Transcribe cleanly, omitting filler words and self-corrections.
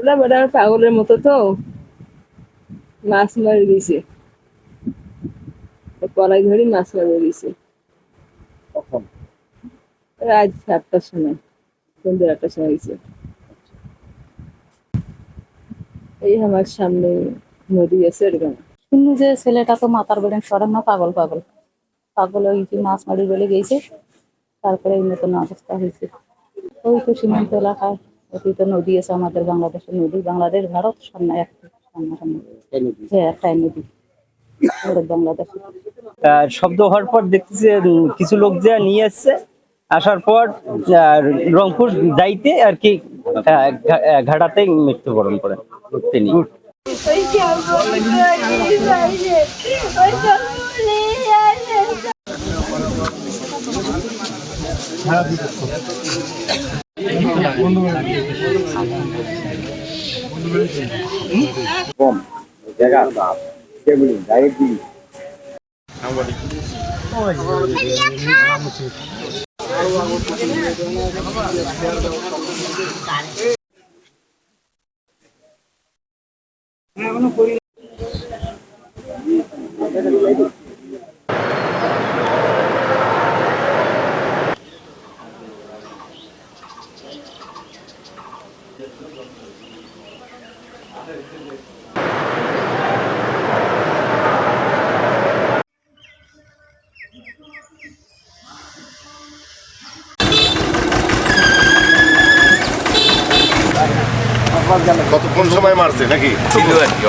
ওরা বেটা পাগলের মতো তো মাছ মারি দিছে, কলাই ধরি মাছ মারি দিছে কখন? রাত 7টার সময়, সন্ধ্যে 8টার সময় গেছে। এই আমার সামনে নদী আছে এরকম। শুনি যে ছেলেটা তো মাথার বেড়ে সরান না, পাগল পাগল পাগল ওই যে মাছ মারি বলে গেছে, তারপরে এই মতন অবস্থা হয়েছে। ওই তো সীমান্ত এলাকায় ওই তো নদী আছে, আমাদের বাংলাদেশের নদী, বাংলাদেশ ভারত সামনে সামনাসামনি। হ্যাঁ, একটাই নদী ভারত বাংলাদেশ। শব্দ হওয়ার পর দেখতেছি যে, কিছু লোক যে নিয়ে এসছে, আসার পর রংপুর যাইতে আর কি ঘাটাতে মৃত্যুবরণ করেন তিনি। কম জায়গা কেমনি ডাইরেক্ট দিই কতক্ষণ সময় মারছে নাকি ছিল আর কি